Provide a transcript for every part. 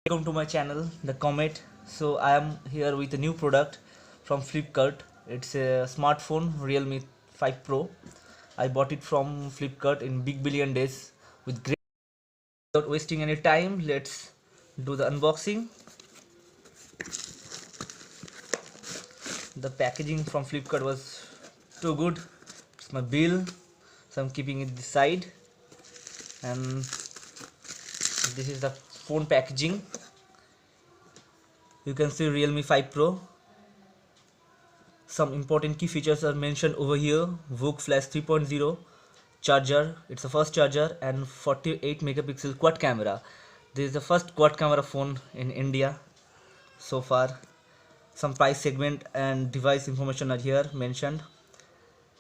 Welcome to my channel, The Comet. So I am here with a new product from Flipkart. It's a smartphone, Realme 5 Pro. I bought it from Flipkart in Big Billion Days with great. Without wasting any time, let's do the unboxing. The packaging from Flipkart was too good. It's my bill, so I'm keeping it this side. And this is the phone packaging. You can see Realme 5 Pro. Some important key features are mentioned over here. VOOC Flash 3.0 charger, it's the first charger, and 48 megapixel quad camera. This is the first quad camera phone in India so far. Some price segment and device information are here mentioned,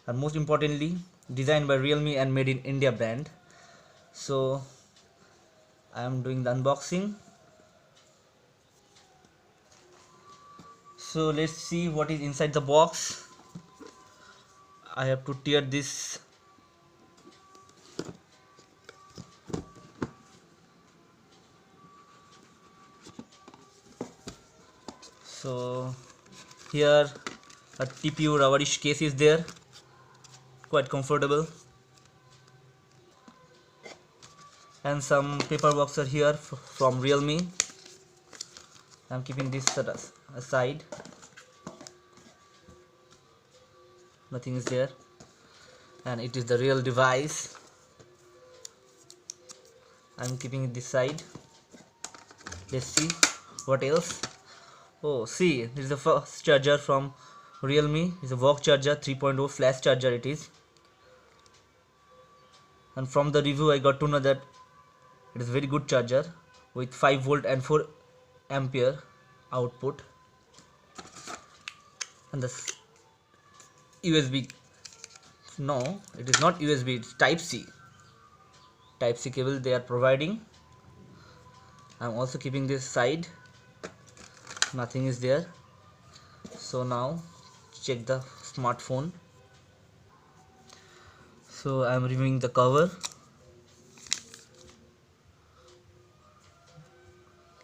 and most importantly, designed by Realme and made in India brand. So I am doing the unboxing. So let's see what is inside the box. I have to tear this. So here a TPU rubberish case is there, quite comfortable, and some paper box are here from Realme. I'm keeping this aside, nothing is there, and it is the real device. I'm keeping it this side. Let's see what else. Oh, see, this is the first charger from Realme. It's a VOOC charger 3.0 flash charger it is. And from the review I got to know that it is very good charger with 5 volt and 4 ampere output. And the USB, no, it is not USB, it's Type C cable they are providing. I'm also keeping this side, nothing is there. So now check the smartphone. So I'm removing the cover.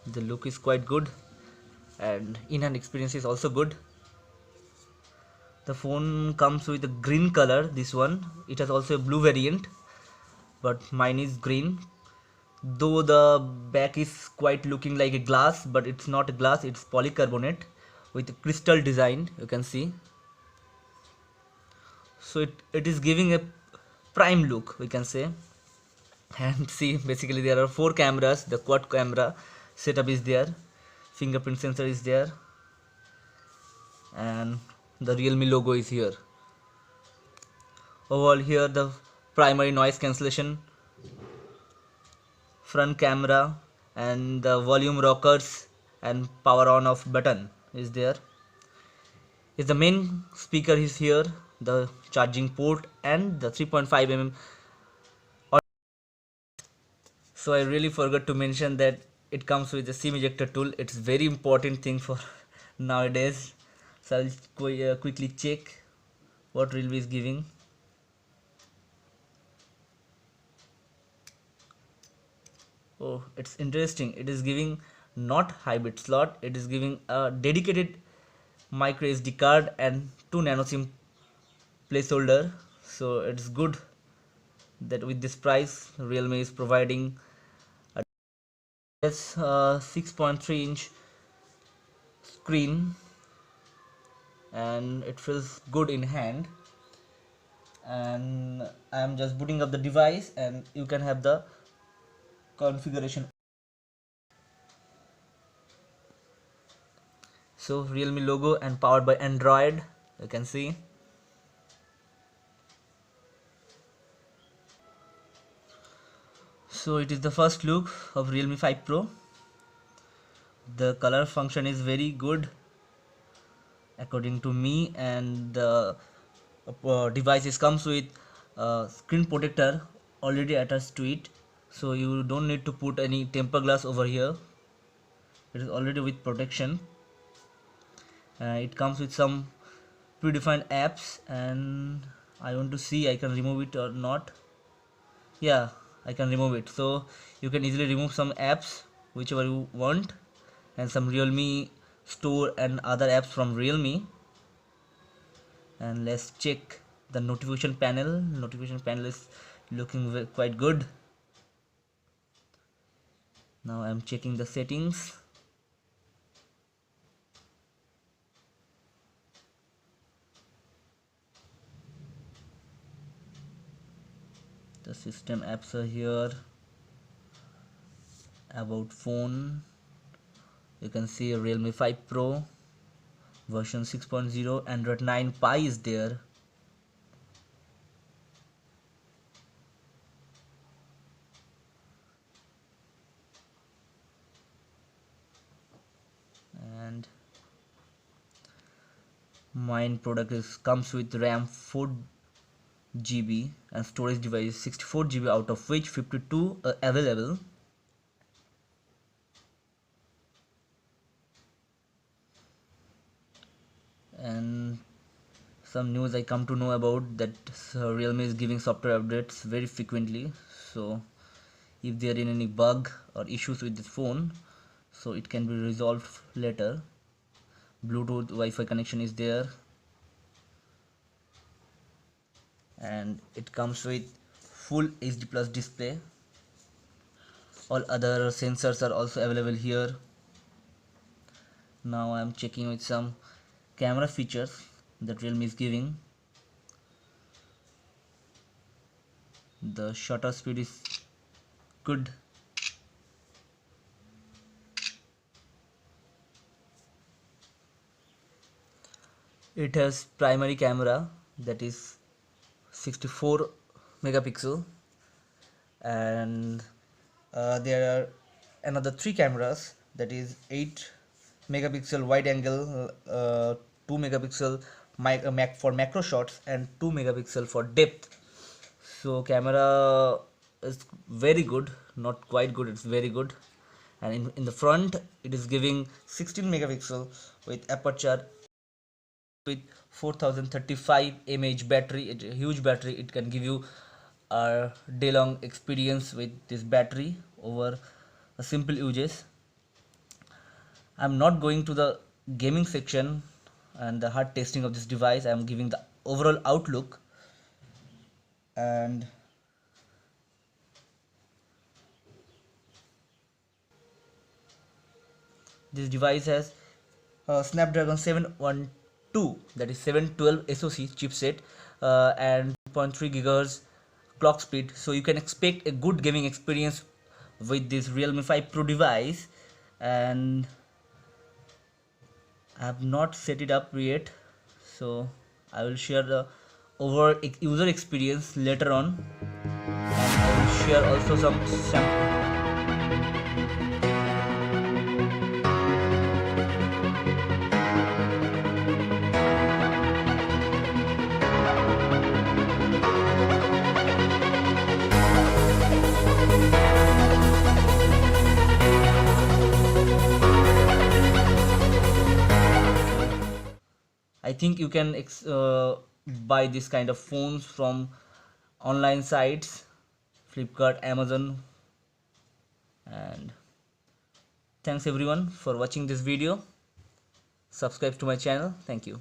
The look is quite good and in-hand experience is also good. The phone comes with a green color, this one. It has also a blue variant, but mine is green. Though the back is quite looking like a glass, but it's not a glass, it's polycarbonate with a crystal design, you can see. So it is giving a prime look, we can say. And see, basically there are 4 cameras. The quad camera setup is there, fingerprint sensor is there, and the Realme logo is here. Overall here the primary noise cancellation, front camera, and the volume rockers and power on off button is there. Is the main speaker is here, the charging port, and the 3.5 mm. So I really forgot to mention that it comes with a SIM ejector tool. It's very important thing for nowadays. So I'll quickly check what Realme is giving. Oh, it's interesting. It is giving not hybrid slot. It is giving a dedicated micro SD card and 2 nano SIM placeholder. So it's good that with this price, Realme is providing a 6.3-inch screen, and it feels good in hand. And I am just booting up the device, and you can have the configuration. So Realme logo and powered by Android, you can see. So it is the first look of Realme 5 Pro. The color function is very good according to me, and the device comes with screen protector already attached to it, so you don't need to put any temper glass over here. It is already with protection. It comes with some predefined apps, and I want to see I can remove it or not. Yeah, I can remove it. So you can easily remove some apps whichever you want, and some Realme store and other apps from Realme. And let's check the notification panel is looking quite good. Now I'm checking the settings. The system apps are here. About phone, you can see a Realme 5 Pro version 6.0, Android 9 Pie is there. And mine product is comes with RAM 4 GB and storage device 64 GB, out of which 52 are available. And some news I come to know about that Realme is giving software updates very frequently, so if there are any bug or issues with this phone, so it can be resolved later. Bluetooth Wi-Fi connection is there, and it comes with full HD plus display. All other sensors are also available here. Now I am checking with some camera features that Realme is giving. The shutter speed is good. It has primary camera that is 64 megapixel, and there are another three cameras, that is 8 megapixel wide angle, 2 megapixel for macro shots, and 2 megapixel for depth. So camera is very good, not quite good, it's very good. And in the front it is giving 16 megapixel with aperture with 4035 mAh battery. It's a huge battery. It can give you a day long experience with this battery over a simple uses. I'm not going to the gaming section and the hard testing of this device. I'm giving the overall outlook. And this device has Snapdragon 712, that is 712 SoC chipset, and 2.3 GHz clock speed. So you can expect a good gaming experience with this Realme 5 Pro device. And I have not set it up yet, so I will share the overall user experience later on, and I will share also some sample. I think you can buy this kind of phones from online sites, Flipkart, Amazon. And thanks everyone for watching this video. Subscribe to my channel. Thank you.